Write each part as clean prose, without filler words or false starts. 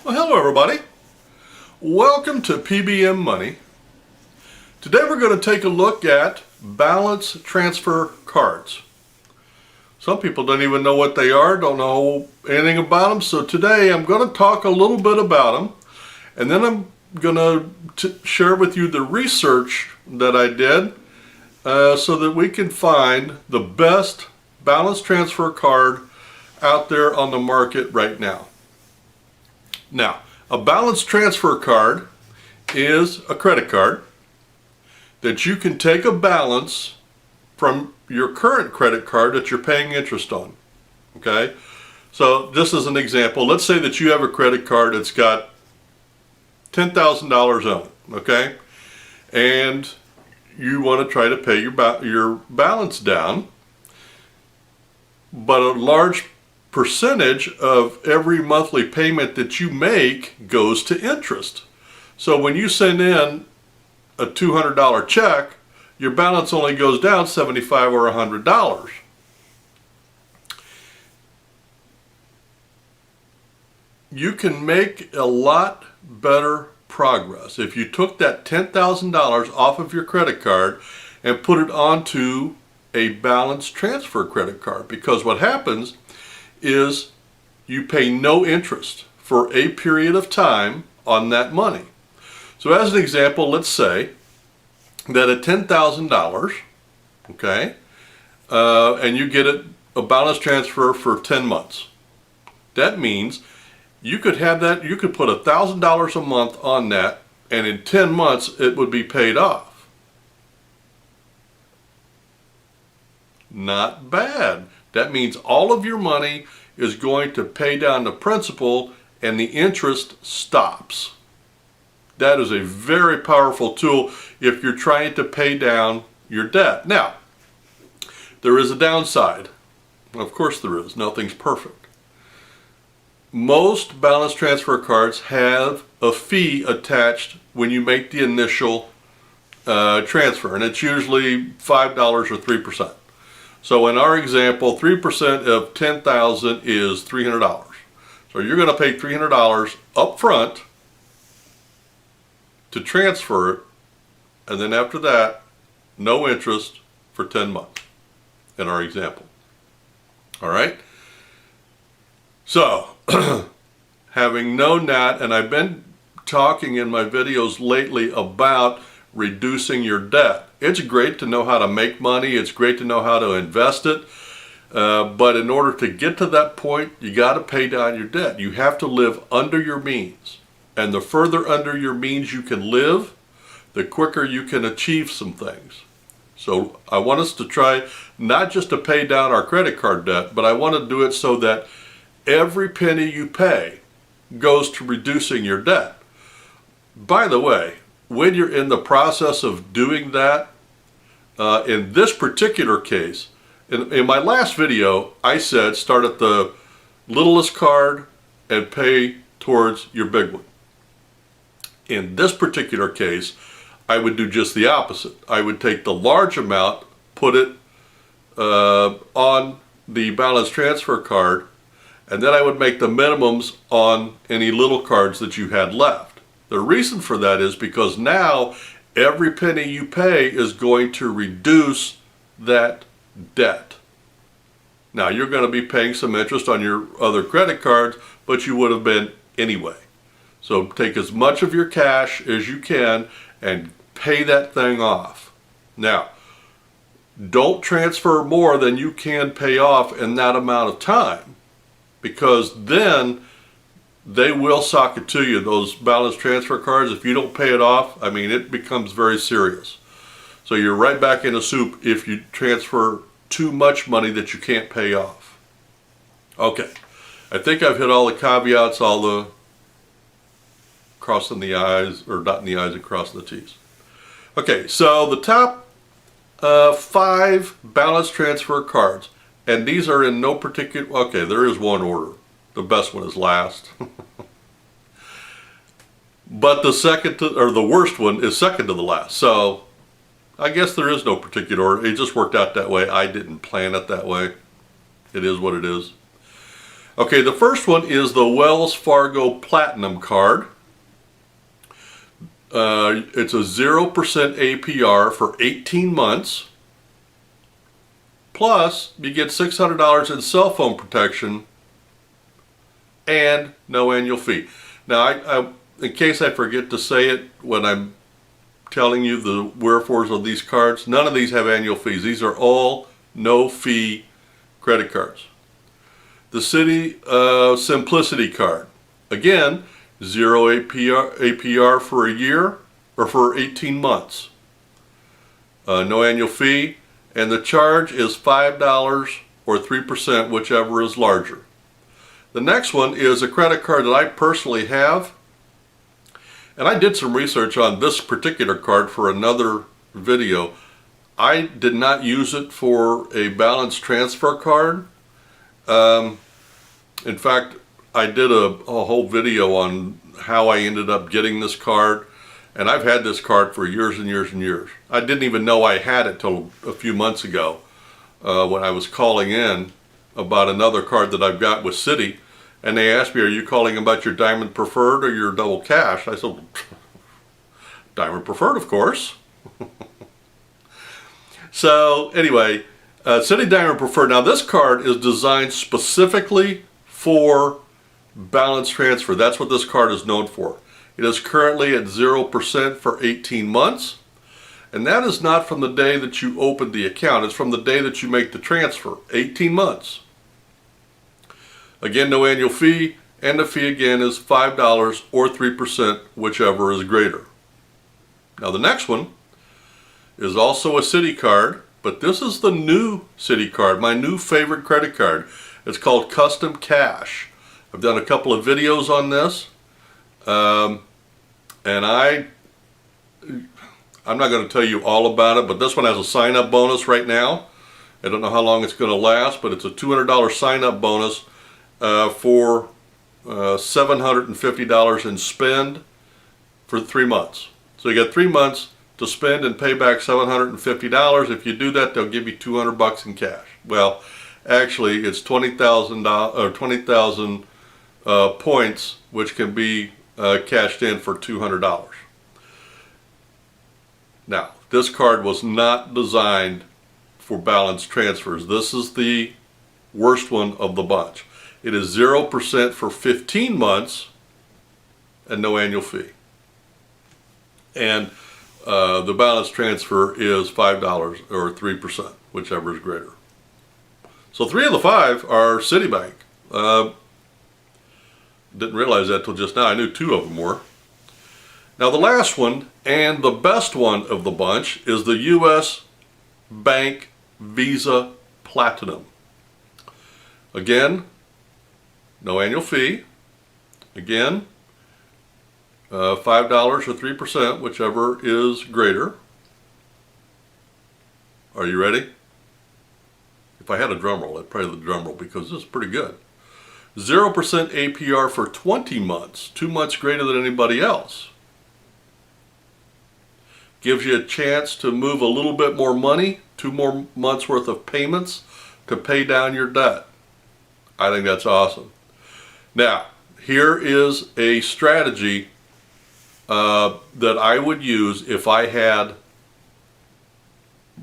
Well, hello everybody. Welcome to P.B.M. Money. Today we're going to take a look at balance transfer cards. Some people don't even know what they are, don't know anything about them. So today I'm going to talk a little bit about them, and then I'm going to share with you the research that I did so that we can find the best balance transfer card out there on the market right now. Now, a balance transfer card is a credit card that you can take a balance from your current credit card that you're paying interest on. Okay? So this is an example. Let's say that you have a credit card that's got $10,000 on it, okay? And you want to try to pay your balance down, but a large percentage of every monthly payment that you make goes to interest. So when you send in a $200 check, your balance only goes down $75 or $100. You can make a lot better progress if you took that $10,000 off of your credit card and put it onto a balance transfer credit card, because what happens is you pay no interest for a period of time on that money. So as an example, let's say that at $10,000, okay, and you get a balance transfer for 10 months. That means you could have that, you could put $1,000 a month on that, and in 10 months it would be paid off. Not bad. That means all of your money is going to pay down the principal and the interest stops. That is a very powerful tool if you're trying to pay down your debt. Now, there is a downside. Of course there is. Nothing's perfect. Most balance transfer cards have a fee attached when you make the initial transfer, and it's usually $5 or 3%. So in our example, 3% of $10,000 is $300. So you're going to pay $300 up front to transfer it, and then after that, no interest for 10 months in our example. All right? So, having known that, and I've been talking in my videos lately about reducing your debt. It's great to know how to make money. It's great to know how to invest it. But in order to get to that point, you got to pay down your debt. You have to live under your means. And the further under your means you can live, the quicker you can achieve some things. So I want us to try not just to pay down our credit card debt, but I want to do it so that every penny you pay goes to reducing your debt. By the way, when you're in the process of doing that, in this particular case, in my last video, I said start at the littlest card and pay towards your big one. In this particular case, I would do just the opposite. I would take the large amount, put it on the balance transfer card, and then I would make the minimums on any little cards that you had left. The reason for that is because now every penny you pay is going to reduce that debt. Now you're going to be paying some interest on your other credit cards, but you would have been anyway. So take as much of your cash as you can and pay that thing off. Now, don't transfer more than you can pay off in that amount of time, because then they will sock it to you, those balance transfer cards. If you don't pay it off, I mean, it becomes very serious. So you're right back in the soup if you transfer too much money that you can't pay off. Okay, I think I've hit all the caveats, all the crossing the I's, or dotting the I's and crossing the T's. Okay, so the top 5 balance transfer cards, and these are in no particular, okay, there is one order. The best one is last. But the second to, or the worst one is second to the last. So I guess there is no particular order. It just worked out that way. I didn't plan it that way. It is what it is. Okay, the first one is the Wells Fargo Platinum card. It's a 0% APR for 18 months. Plus, you get $600 in cell phone protection and no annual fee. Now, in case I forget to say it when I'm telling you the wherefores of these cards, none of these have annual fees. These are all no-fee credit cards. The Citi Simplicity card. Again, 0 APR for a year or for 18 months. No annual fee. And the charge is $5 or 3%, whichever is larger. The next one is a credit card that I personally have. And I did some research on this particular card for another video. I did not use it for a balance transfer card. In fact, I did a whole video on how I ended up getting this card. And I've had this card for years and years and years. I didn't even know I had it till a few months ago when I was calling in about another card that I've got with Citi. And they asked me, are you calling about your Diamond Preferred or your Double Cash? I said, Diamond Preferred, of course. So anyway, Citi Diamond Preferred. Now this card is designed specifically for balance transfer. That's what this card is known for. It is currently at 0% for 18 months. And that is not from the day that you open the account. It's from the day that you make the transfer. 18 months. Again, no annual fee. And the fee again is $5 or 3%, whichever is greater. Now the next one is also a Citi card. But this is the new Citi card. My new favorite credit card. It's called Custom Cash. I've done a couple of videos on this. And I'm not going to tell you all about it, but this one has a sign-up bonus right now. I don't know how long it's going to last, but it's a $200 sign-up bonus for $750 in spend for 3 months. So you got 3 months to spend and pay back $750. If you do that, they'll give you $200 in cash. Well, actually, it's 20,000 or 20,000 points, which can be cashed in for $200. Now, this card was not designed for balance transfers. This is the worst one of the bunch. It is 0% for 15 months and no annual fee. And the balance transfer is $5 or 3%, whichever is greater. So 3 of the 5 are Citibank. Didn't realize that till just now. I knew 2 of them were. Now the last one, and the best one of the bunch, is the U.S. Bank Visa Platinum. Again, no annual fee. Again, $5 or 3%, whichever is greater. Are you ready? If I had a drum roll, I'd play the drum roll because this is pretty good. 0% APR for 20 months, 2 months greater than anybody else. Gives you a chance to move a little bit more money, 2 more months worth of payments to pay down your debt. I think that's awesome. Now, here is a strategy that I would use if I had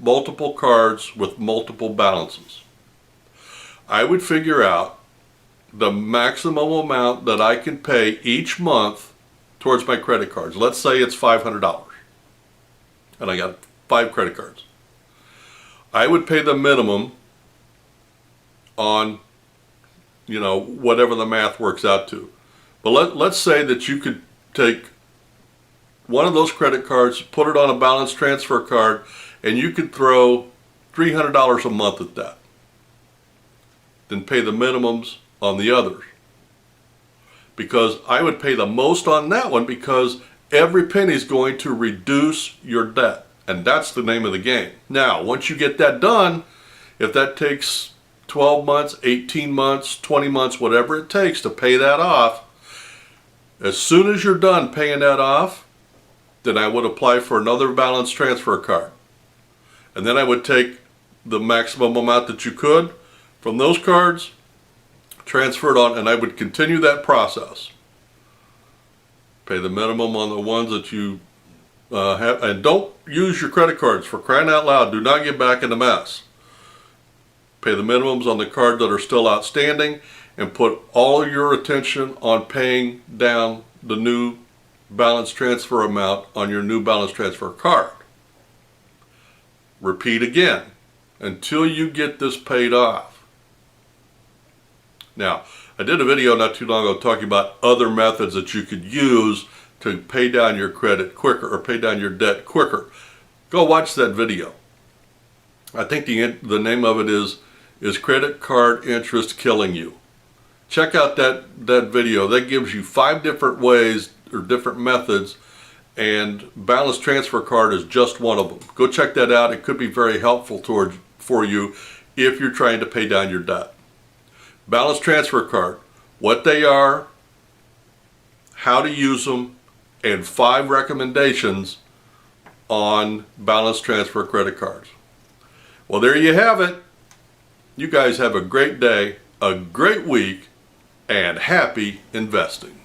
multiple cards with multiple balances. I would figure out the maximum amount that I can pay each month towards my credit cards. Let's say it's $500 and I got 5 credit cards. I would pay the minimum on, whatever the math works out to. But let's say that you could take one of those credit cards, put it on a balance transfer card, and you could throw $300 a month at that. Then pay the minimums on the others. Because I would pay the most on that one because every penny is going to reduce your debt. And that's the name of the game. Now, once you get that done, if that takes 12 months, 18 months, 20 months, whatever it takes to pay that off, as soon as you're done paying that off, then I would apply for another balance transfer card. And then I would take the maximum amount that you could from those cards, transfer it on, and I would continue that process. Pay the minimum on the ones that you have, and don't use your credit cards, for crying out loud. Do not get back in the mess. Pay the minimums on the card that are still outstanding, and put all your attention on paying down the new balance transfer amount on your new balance transfer card. Repeat again until you get this paid off. Now, I did a video not too long ago talking about other methods that you could use to pay down your credit quicker, or pay down your debt quicker. Go watch that video. I think the name of it is Credit Card Interest Killing You? Check out that video. That gives you 5 different ways or different methods, and balance transfer card is just one of them. Go check that out. It could be very helpful for you if you're trying to pay down your debt. Balance transfer card, what they are, how to use them, and 5 recommendations on balance transfer credit cards. Well, there you have it. You guys have a great day, a great week, and happy investing.